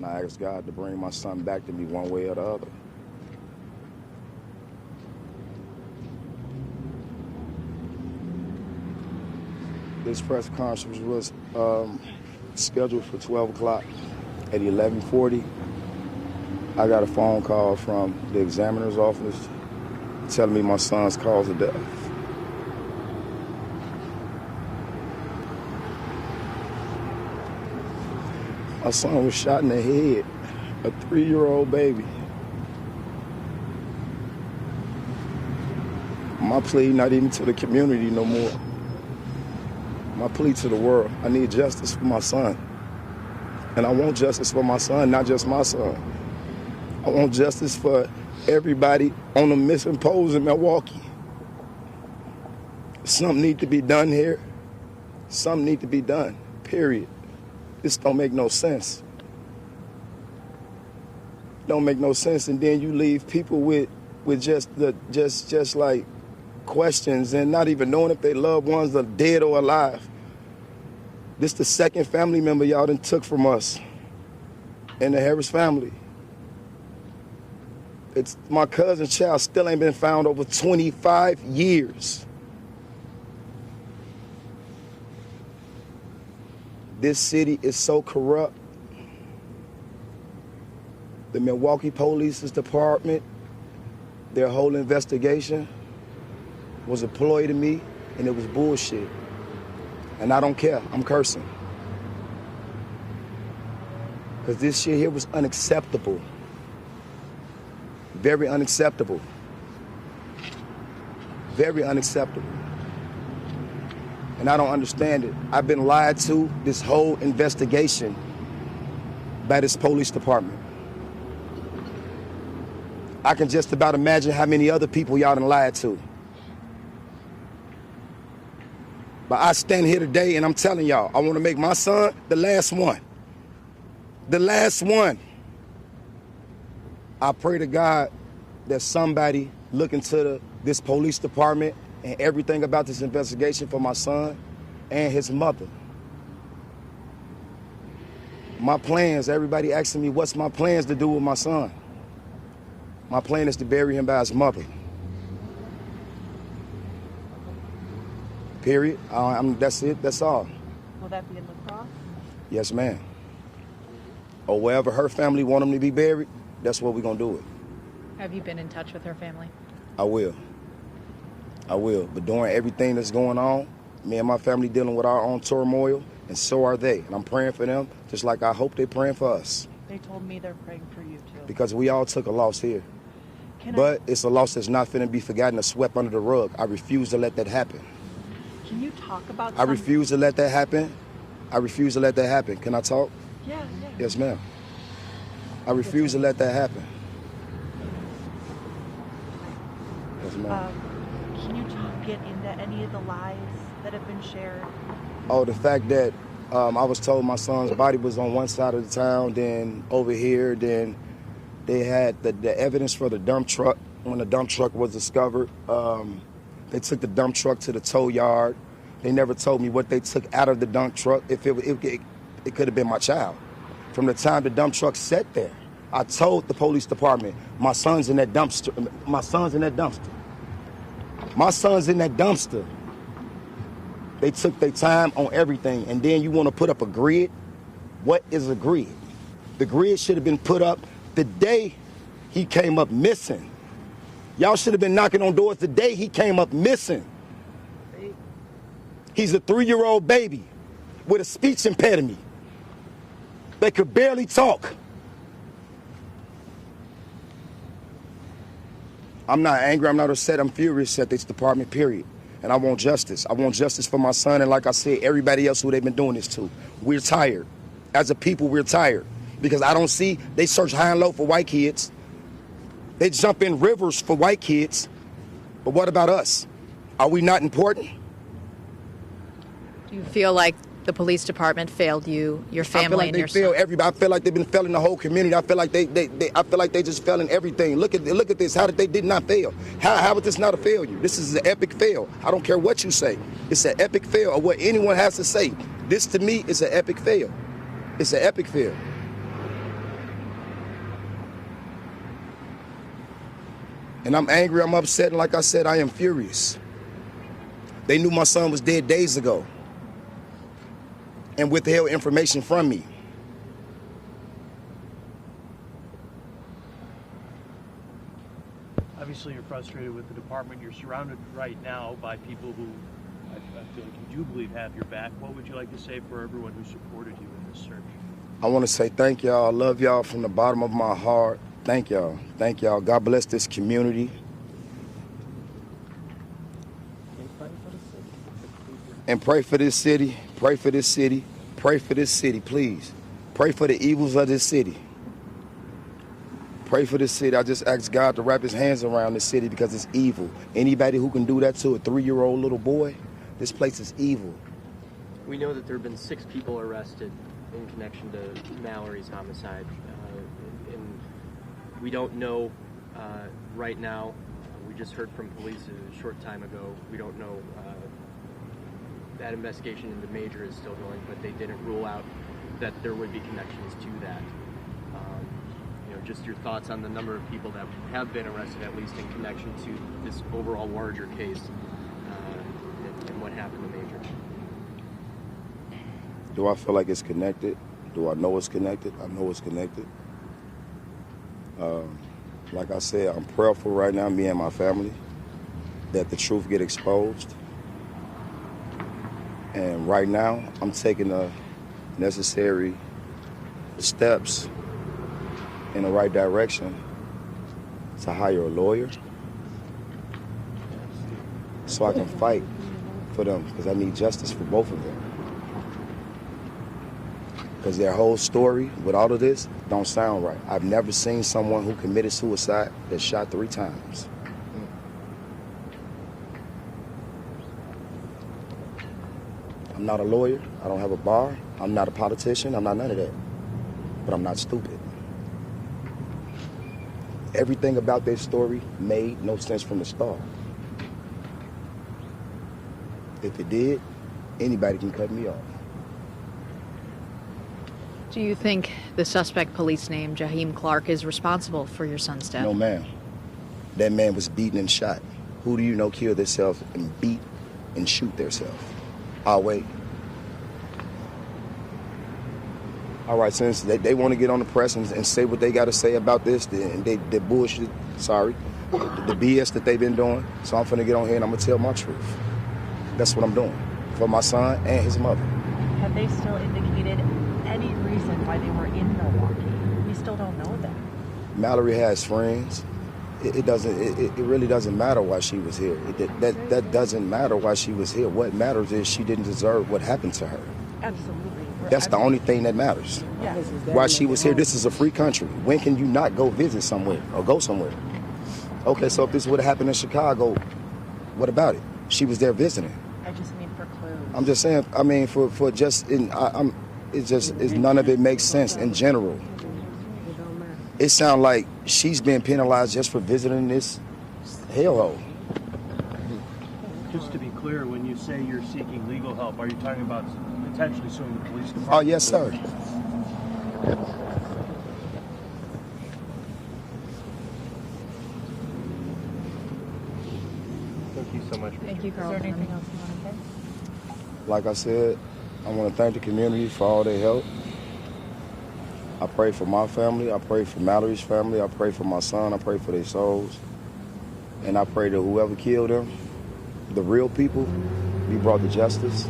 I ask God to bring my son back to me one way or the other. This press conference was scheduled for 12 o'clock. At 11:40, I got a phone call from the examiner's office telling me my son's cause of death. My son was shot in the head, a 3-year-old baby. My plea not even to the community no more. My plea to the world, I need justice for my son. And I want justice for my son, not just my son. I want justice for everybody on the missing poles in Milwaukee. Something need to be done here. Something need to be done, period. This don't make no sense. Don't make no sense, and then you leave people with just like questions and not even knowing if their loved ones are dead or alive. This the second family member y'all done took from us in the Harris family. It's my cousin's child still ain't been found over 25 years. This city is so corrupt. The Milwaukee Police Department, their whole investigation was a ploy to me, and it was bullshit. And I don't care, I'm cursing. Because this shit here was unacceptable. Very unacceptable. Very unacceptable. And I don't understand it. I've been lied to this whole investigation by this police department. I can just about imagine how many other people y'all done lied to. But I stand here today and I'm telling y'all, I want to make my son the last one. The last one. I pray to God that somebody look into this police department and everything about this investigation for my son and his mother. My plans, everybody asking me what's my plans to do with my son. My plan is to bury him by his mother. Period. That's it, that's all. Will that be in La Crosse? Yes, ma'am. Or wherever her family want him to be buried, that's where we're gonna do it. Have you been in touch with her family? I will. But during everything that's going on, me and my family dealing with our own turmoil, and so are they. And I'm praying for them, just like I hope they're praying for us. They told me they're praying for you too. Because we all took a loss here. But it's a loss that's not finna be forgotten or swept under the rug. I refuse to let that happen. Can you talk about I refuse to let that happen. I refuse to let that happen. Can I talk? Yeah. Yes, ma'am. I refuse to let that happen. Yes, ma'am. Can you get into any of the lies that have been shared? Oh, the fact that I was told my son's body was on one side of the town, then over here, then they had the evidence for the dump truck. When the dump truck was discovered, they took the dump truck to the tow yard. They never told me what they took out of the dump truck. If it could have been my child. From the time the dump truck sat there, I told the police department, my son's in that dumpster. My son's in that dumpster. My son's in that dumpster. They took their time on everything, and then you want to put up a grid? What is a grid? The grid should have been put up the day he came up missing. Y'all should have been knocking on doors the day he came up missing. He's a 3-year-old baby with a speech impediment. They could barely talk. I'm not angry, I'm not upset, I'm furious at this department, period. And I want justice. I want justice for my son, and like I said, everybody else who they've been doing this to. We're tired. As a people, we're tired. Because I don't see, they search high and low for white kids. They jump in rivers for white kids. But what about us? Are we not important? Do you feel like the police department failed you, your family, and your son? I feel like they've been failing the whole community. I feel like they just failing everything. Look at this. How did not fail? How was this not a failure? This is an epic fail. I don't care what you say. It's an epic fail, or what anyone has to say. This to me is an epic fail. It's an epic fail. And I'm angry, I'm upset, and like I said, I am furious. They knew my son was dead days ago and withheld information from me. Obviously, you're frustrated with the department. You're surrounded right now by people who I feel like you do believe have your back. What would you like to say for everyone who supported you in this search? I want to say thank y'all. I love y'all from the bottom of my heart. Thank y'all. Thank y'all. God bless this community. And pray for this city. Pray for this city. Pray for this city, please. Pray for the evils of this city. Pray for this city. I just ask God to wrap his hands around this city because it's evil. Anybody who can do that to a 3-year-old little boy, this place is evil. We know that there have been 6 people arrested in connection to Mallory's homicide. And we don't know right now. We just heard from police a short time ago. We don't know. That investigation into Major is still going, but they didn't rule out that there would be connections to that. Just your thoughts on the number of people that have been arrested, at least in connection to this overall larger case, and what happened to Major. Do I feel like it's connected? Do I know it's connected? I know it's connected. Like I said, I'm prayerful right now, me and my family, that the truth get exposed. And right now, I'm taking the necessary steps in the right direction to hire a lawyer so I can fight for them, because I need justice for both of them. Because their whole story with all of this don't sound right. I've never seen someone who committed suicide that shot 3 times. I'm not a lawyer. I don't have a bar. I'm not a politician. I'm not none of that. But I'm not stupid. Everything about their story made no sense from the start. If it did, anybody can cut me off. Do you think the suspect police named Jaheim Clark is responsible for your son's death? No, ma'am. That man was beaten and shot. Who do you know killed themselves and beat and shoot themselves? I'll wait. All right, since they want to get on the press and say what they got to say about this, they bullshit, sorry, the BS that they've been doing, so I'm finna get on here and I'm going to tell my truth. That's what I'm doing for my son and his mother. Have they still indicated any reason why they were in Milwaukee? We still don't know that. Mallory has friends. It really doesn't matter why she was here. That doesn't matter why she was here. What matters is she didn't deserve what happened to her. Absolutely. That's the only thing that matters. Yes. Why she was here. This is a free country. When can you not go visit somewhere or go somewhere? Okay, so if this would have happened in Chicago, what about it? She was there visiting. I just mean for clues. I'm just saying. I mean, for just it's none of it makes sense in general. It sounds like she's being penalized just for visiting this hellhole. Just to be clear, when you say you're seeking legal help, are you talking about potentially suing the police department? Oh, yes, sir. Thank you so much. Thank you, Is there Carl. anything else you want to say? Like I said, I want to thank the community for all their help. I pray for my family. I pray for Mallory's family. I pray for my son. I pray for their souls. And I pray that whoever killed them, the real people, be brought to justice.